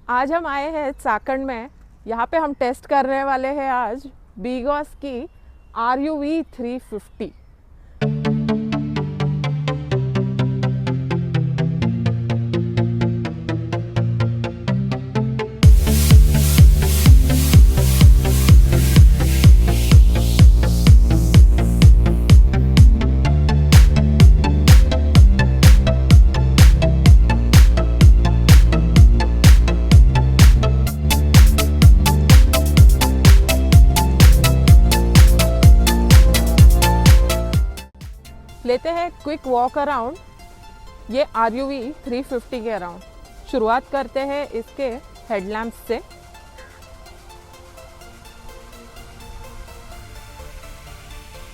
आज हम आए हैं चाकंड में। यहाँ पे हम टेस्ट करने वाले हैं आज बीगॉस की RUV 350। लेते हैं क्विक वॉक अराउंड ये RUV 350 के अराउंड। शुरुआत करते हैं इसके हेडलैम्प से।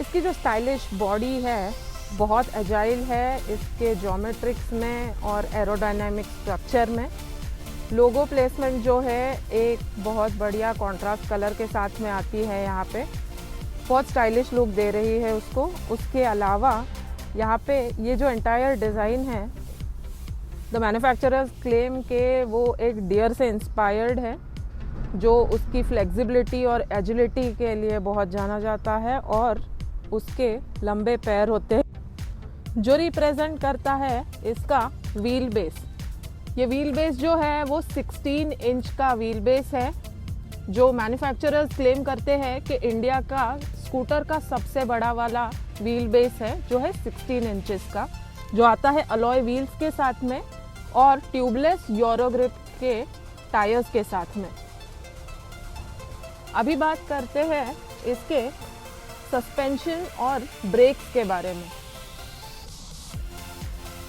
इसकी जो स्टाइलिश बॉडी है बहुत एजाइल है इसके ज्योमेट्रिक्स में और एरोडायनामिक स्ट्रक्चर में। लोगो प्लेसमेंट जो है एक बहुत बढ़िया कॉन्ट्रास्ट कलर के साथ में आती है, यहाँ पे बहुत स्टाइलिश लुक दे रही है उसको। उसके अलावा यहाँ पे ये जो एंटायर डिज़ाइन है द मैन्युफैक्चरर्स क्लेम के वो एक डियर से इंस्पायर्ड है, जो उसकी फ्लेक्सिबिलिटी और एजिलिटी के लिए बहुत जाना जाता है और उसके लंबे पैर होते हैं, जो रिप्रेजेंट करता है इसका व्हील बेस। ये व्हील बेस जो है वो 16 इंच का व्हील बेस है, जो मैन्युफैक्चरर्स क्लेम करते हैं कि इंडिया का स्कूटर का सबसे बड़ा वाला व्हील बेस है, जो है 16 इंचेस का, जो आता है अलॉय व्हील्स के साथ में और ट्यूबलेस यूरोग्रिप के टायर्स के साथ में। अभी बात करते हैं इसके सस्पेंशन और ब्रेक्स के बारे में।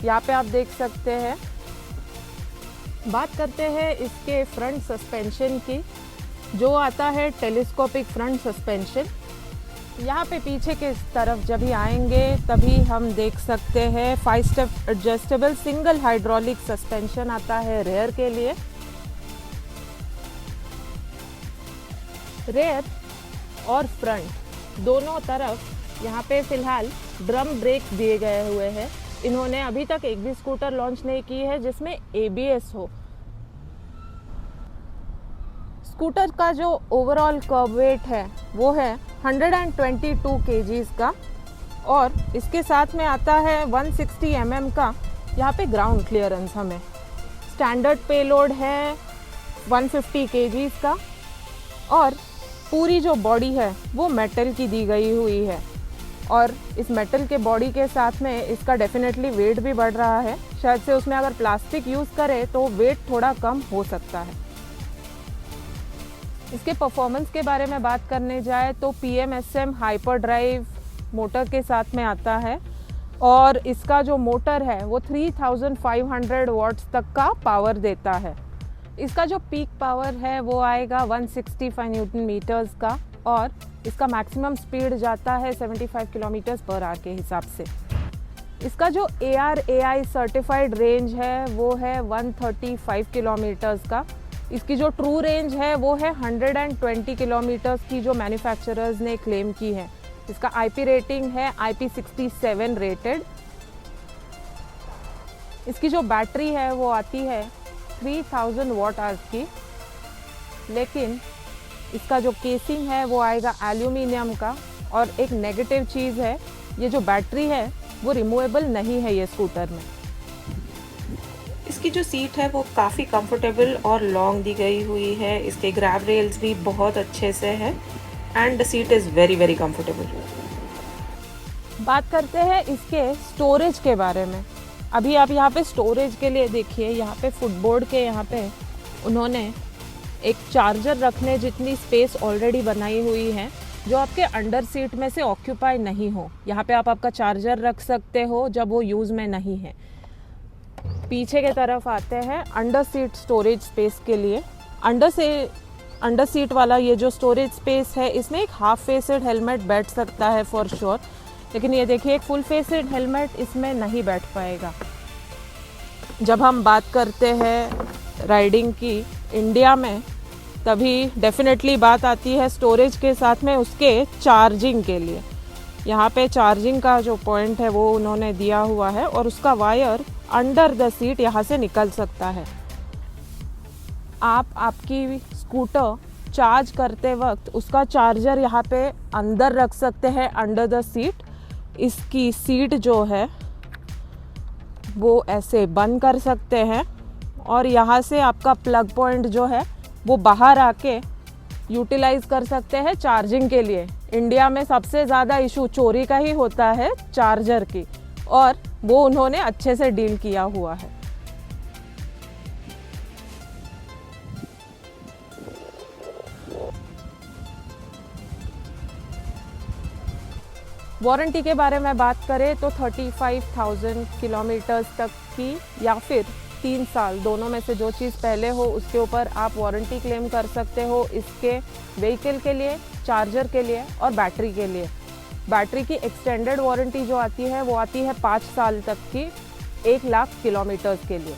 यहाँ पे आप देख सकते हैं। बात करते हैं इसके फ्रंट सस्पेंशन की, जो आता है टेलीस्कोपिक फ्रंट सस्पेंशन। यहाँ पे पीछे के तरफ जब भी आएंगे तभी हम देख सकते हैं 5 step adjustable single hydraulic suspension आता है रेयर के लिए। रेयर और फ्रंट दोनों तरफ यहाँ पे फिलहाल ड्रम ब्रेक दिए गए हुए हैं। इन्होंने अभी तक एक भी स्कूटर लॉन्च नहीं की है जिसमें ABS हो। स्कूटर का जो ओवरऑल कर्व वेट है वो है 122 kgs का और इसके साथ में आता है 160 mm का यहाँ पे ग्राउंड क्लियरेंस। हमें स्टैंडर्ड पेलोड है 150 kgs का और पूरी जो बॉडी है वो मेटल की दी गई हुई है और इस मेटल के बॉडी के साथ में इसका डेफिनेटली वेट भी बढ़ रहा है। शायद से उसमें अगर प्लास्टिक यूज़ करे तो वेट थोड़ा कम हो सकता है। इसके परफॉर्मेंस के बारे में बात करने जाए तो PMSM हाइपर ड्राइव मोटर के साथ में आता है और इसका जो मोटर है वो 3500 वॉट्स तक का पावर देता है। इसका जो पीक पावर है वो आएगा 165 न्यूटन मीटर्स का और इसका मैक्सिमम स्पीड जाता है 75 किलोमीटर्स पर आवर के हिसाब से। इसका जो ARAI सर्टिफाइड रेंज है वो है 135 किलोमीटर्स का। इसकी जो ट्रू रेंज है वो है 120 किलोमीटर्स की, जो मैन्युफैक्चरर्स ने क्लेम की है। इसका IP रेटिंग है IP67 रेटेड। इसकी जो बैटरी है वो आती है 3000 वॉट आवर्स की, लेकिन इसका जो केसिंग है वो आएगा एल्यूमिनियम का। और एक नेगेटिव चीज़ है, ये जो बैटरी है वो रिमूवेबल नहीं है ये स्कूटर में। इसकी जो सीट है वो काफ़ी कंफर्टेबल और लॉन्ग दी गई हुई है। इसके ग्रैब रेल्स भी बहुत अच्छे से है and the seat is very very comfortable. बात करते हैं इसके स्टोरेज के बारे में। अभी आप यहाँ पे स्टोरेज के लिए देखिए, यहाँ पे फुटबोर्ड के यहाँ पे उन्होंने एक चार्जर रखने जितनी स्पेस ऑलरेडी बनाई हुई है, जो आपके अंडर सीट में से ऑक्यूपाई नहीं हो। यहाँ पे आप आपका चार्जर रख सकते हो जब वो यूज़ में नहीं है। पीछे के तरफ आते हैं अंडर सीट स्टोरेज स्पेस के लिए। अंडर सीट वाला ये जो स्टोरेज स्पेस है, इसमें एक हाफ फेसेड हेलमेट बैठ सकता है फॉर श्योर, लेकिन ये देखिए एक फुल फेसेड हेलमेट इसमें नहीं बैठ पाएगा। जब हम बात करते हैं राइडिंग की इंडिया में, तभी डेफिनेटली बात आती है स्टोरेज के साथ में उसके चार्जिंग के लिए। यहाँ पे चार्जिंग का जो पॉइंट है वो उन्होंने दिया हुआ है और उसका वायर अंडर द सीट यहाँ से निकल सकता है। आप आपकी स्कूटर चार्ज करते वक्त उसका चार्जर यहाँ पे अंदर रख सकते हैं अंडर द सीट। इसकी सीट जो है वो ऐसे बंद कर सकते हैं और यहाँ से आपका प्लग पॉइंट जो है वो बाहर आके यूटिलाइज कर सकते हैं चार्जिंग के लिए। इंडिया में सबसे ज़्यादा इशू चोरी का ही होता है चार्जर की, और वो उन्होंने अच्छे से डील किया हुआ है। वारंटी के बारे में बात करें तो 35,000 किलोमीटर्स तक की या फिर 3 साल, दोनों में से जो चीज़ पहले हो उसके ऊपर आप वारंटी क्लेम कर सकते हो। इसके व्हीकल के लिए, चार्जर के लिए और बैटरी के लिए। बैटरी की एक्सटेंडेड वारंटी जो आती है वो आती है 5 साल तक की, 1 लाख किलोमीटर्स के लिए।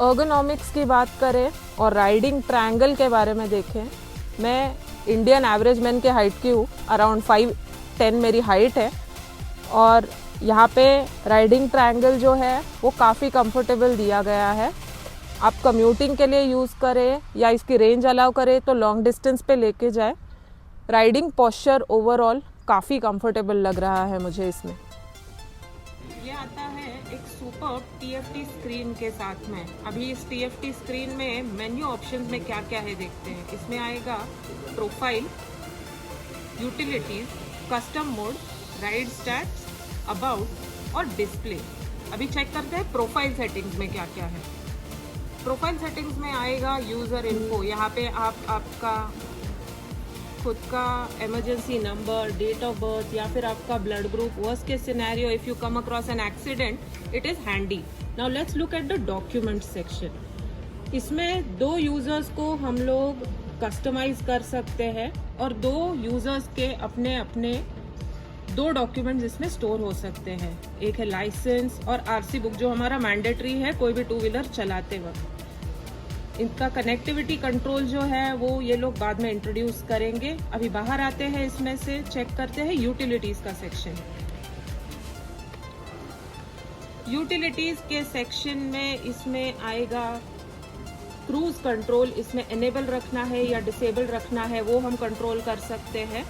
अर्गोनॉमिक्स की बात करें और राइडिंग ट्रायंगल के बारे में देखें, मैं इंडियन एवरेज मैन के हाइट की हूँ, अराउंड 5'10" मेरी हाइट है, और यहाँ पे राइडिंग ट्रायंगल जो है वो काफ़ी कंफर्टेबल दिया गया है। आप कम्यूटिंग के लिए यूज़ करें या इसकी रेंज अलाउ करें तो लॉन्ग डिस्टेंस पे लेके जाए। राइडिंग पोस्चर ओवरऑल काफ़ी कंफर्टेबल लग रहा है मुझे इसमें। ये आता है एक सुपर TFT स्क्रीन के साथ में। अभी इस TFT स्क्रीन में मेन्यू ऑप्शंस में क्या क्या है देखते हैं। इसमें आएगा profile, utilities, custom mode, ride stats, about और डिस्प्ले। अभी चेक करते हैं प्रोफाइल सेटिंग्स में क्या क्या है। प्रोफाइल सेटिंग्स में आएगा यूज़र इन्फो। यहाँ पे आप आपका खुद का emergency number, date of birth या फिर आपका blood group, worst case scenario if you come across an accident, it is handy. Now let's look at the document section. इसमें 2 यूज़र्स को हम लोग कस्टमाइज कर सकते हैं और 2 यूज़र्स के अपने अपने 2 डॉक्यूमेंट्स इसमें स्टोर हो सकते हैं। एक है लाइसेंस और RC बुक जो हमारा मैंडेटरी है कोई भी 2 व्हीलर चलाते वक्त। इनका कनेक्टिविटी कंट्रोल जो है वो ये लोग बाद में इंट्रोड्यूस करेंगे। अभी बाहर आते हैं, इसमें से चेक करते हैं यूटिलिटीज का सेक्शन। यूटिलिटीज के सेक्शन में इसमें आएगा क्रूज कंट्रोल। इसमें इनेबल रखना है या डिसेबल रखना है वो हम कंट्रोल कर सकते हैं।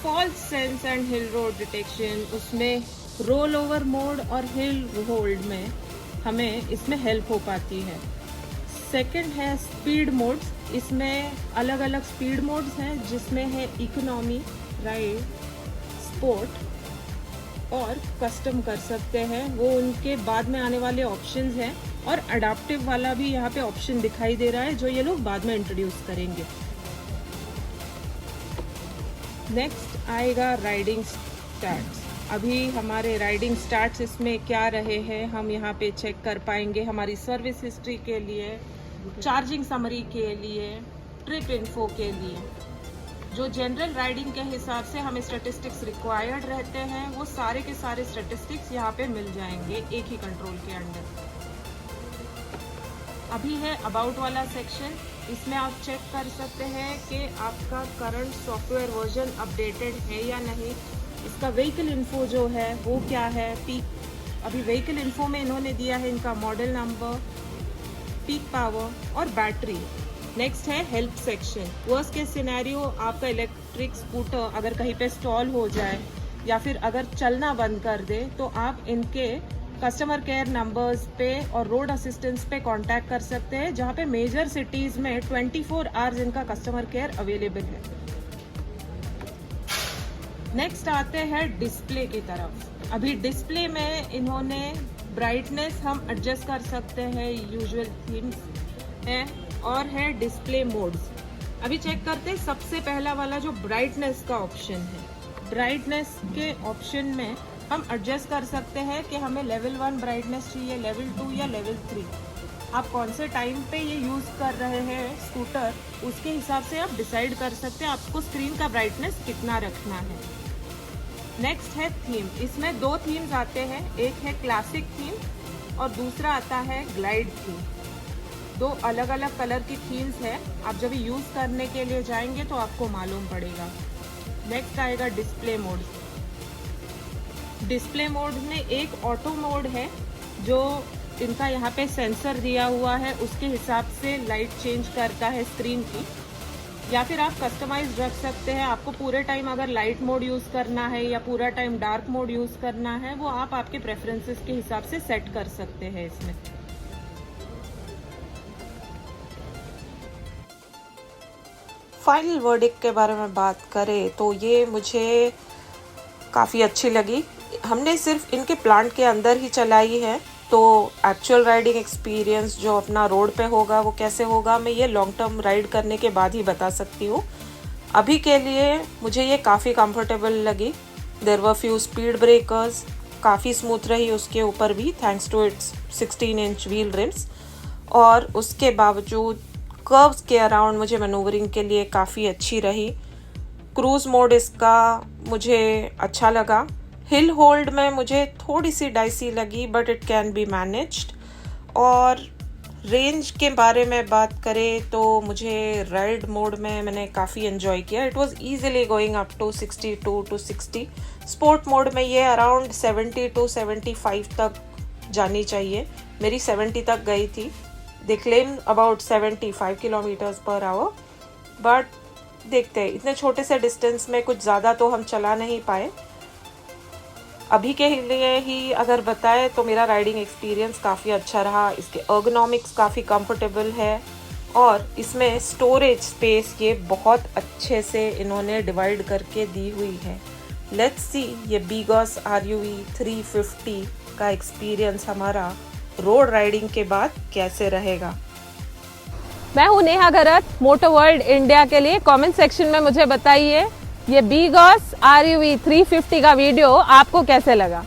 False sense and hill road detection, उसमें रोल ओवर मोड और हिल होल्ड में हमें इसमें हेल्प हो पाती है। सेकंड है स्पीड मोड्स। इसमें अलग अलग स्पीड मोड्स हैं जिसमें है इकोनॉमी, राइड, स्पोर्ट और कस्टम कर सकते हैं। वो उनके बाद में आने वाले ऑप्शंस हैं, और अडाप्टिव वाला भी यहाँ पे ऑप्शन दिखाई दे रहा है जो ये लोग बाद में इंट्रोड्यूस करेंगे। नेक्स्ट आएगा राइडिंग स्टैट्स। अभी हमारे राइडिंग स्टैट्स इसमें क्या रहे हैं हम यहाँ पे चेक कर पाएंगे। हमारी सर्विस हिस्ट्री के लिए, चार्जिंग समरी के लिए, ट्रिप इन्फो के लिए, जो जनरल राइडिंग के हिसाब से हमें स्टैटिस्टिक्स रिक्वायर्ड रहते हैं वो सारे के सारे स्टैटिस्टिक्स यहाँ पे मिल जाएंगे एक ही कंट्रोल के अंडर। अभी है अबाउट वाला सेक्शन। इसमें आप चेक कर सकते हैं कि आपका करंट सॉफ्टवेयर वर्जन अपडेटेड है या नहीं। इसका व्हीकल इन्फो जो है वो क्या है, पीक। अभी व्हीकल इन्फो में इन्होंने दिया है इनका मॉडल नंबर, पीक पावर और बैटरी। नेक्स्ट है help section. Worst case scenario, आपका इलेक्ट्रिक स्कूटर अगर कहीं पे स्टॉल हो जाए या फिर अगर चलना बंद कर दे तो आप इनके कस्टमर केयर नंबर्स पे और रोड असिस्टेंस पे कांटेक्ट कर सकते हैं, जहाँ पे मेजर सिटीज में 24 आवर्स इनका कस्टमर केयर अवेलेबल है। नेक्स्ट आते हैं डिस्प्ले की तरफ। अभी डिस्प्ले में इन्होंने ब्राइटनेस हम एडजस्ट कर सकते हैं, यूजुअल थीम्स है, और है डिस्प्ले मोड्स। अभी चेक करते हैं सबसे पहला वाला जो ब्राइटनेस का ऑप्शन है। ब्राइटनेस के ऑप्शन में हम एडजस्ट कर सकते हैं कि हमें लेवल 1 ब्राइटनेस चाहिए, लेवल 2 या लेवल 3। आप कौन से टाइम पे ये यूज़ कर रहे हैं स्कूटर, उसके हिसाब से आप डिसाइड कर सकते हैं आपको स्क्रीन का ब्राइटनेस कितना रखना है। नेक्स्ट है थीम। इसमें 2 थीम्स आते हैं, एक है क्लासिक थीम और दूसरा आता है ग्लाइड थीम। 2 अलग अलग कलर की थीम्स है। आप जब यूज़ करने के लिए जाएंगे तो आपको मालूम पड़ेगा। नेक्स्ट आएगा डिस्प्ले मोड। डिस्प्ले मोड में एक ऑटो मोड है जो इनका यहाँ पे सेंसर दिया हुआ है, उसके हिसाब से लाइट चेंज करता है स्क्रीन की। या फिर आप कस्टमाइज रख सकते हैं, आपको पूरे टाइम अगर लाइट मोड यूज़ करना है या पूरा टाइम डार्क मोड यूज़ करना है, वो आप आपके प्रेफरेंसेस के हिसाब से सेट कर सकते हैं इसमें। फाइनल वर्डिक्ट के बारे में बात करें तो ये मुझे काफ़ी अच्छी लगी। हमने सिर्फ इनके प्लांट के अंदर ही चलाई है, तो एक्चुअल राइडिंग एक्सपीरियंस जो अपना रोड पे होगा वो कैसे होगा, मैं ये लॉन्ग टर्म राइड करने के बाद ही बता सकती हूँ। अभी के लिए मुझे ये काफ़ी कंफर्टेबल लगी। There were few speed breakers, काफ़ी स्मूथ रही उसके ऊपर भी thanks to its 16 inch wheel rims, और उसके बावजूद कर्व्स के अराउंड मुझे मैनूवरिंग के लिए काफ़ी अच्छी रही। क्रूज़ मोड इसका मुझे अच्छा लगा। हिल होल्ड में मुझे थोड़ी सी डाइसी लगी, but it can be managed. और रेंज के बारे में बात करें तो मुझे राइड मोड में मैंने काफ़ी एंजॉय किया। It was easily going up to 62 to 60। Sport mode में ये अराउंड 70 to 75 तक जानी चाहिए, मेरी 70 तक गई थी। They claim about 75 kilometres per hour, but देखते हैं, इतने छोटे से डिस्टेंस में कुछ ज़्यादा तो हम चला नहीं पाए। अभी के लिए ही अगर बताए तो मेरा राइडिंग एक्सपीरियंस काफ़ी अच्छा रहा। इसके अर्गोनॉमिक्स काफ़ी कंफर्टेबल है, और इसमें स्टोरेज स्पेस ये बहुत अच्छे से इन्होंने डिवाइड करके दी हुई है। लेट्स सी ये बीगॉस RUV 350 का एक्सपीरियंस हमारा रोड राइडिंग के बाद कैसे रहेगा। मैं हूँ नेहा गरत, मोटर वर्ल्ड इंडिया के लिए। कमेंट सेक्शन में मुझे बताइए ये बीगॉस RUV 350 का वीडियो आपको कैसे लगा।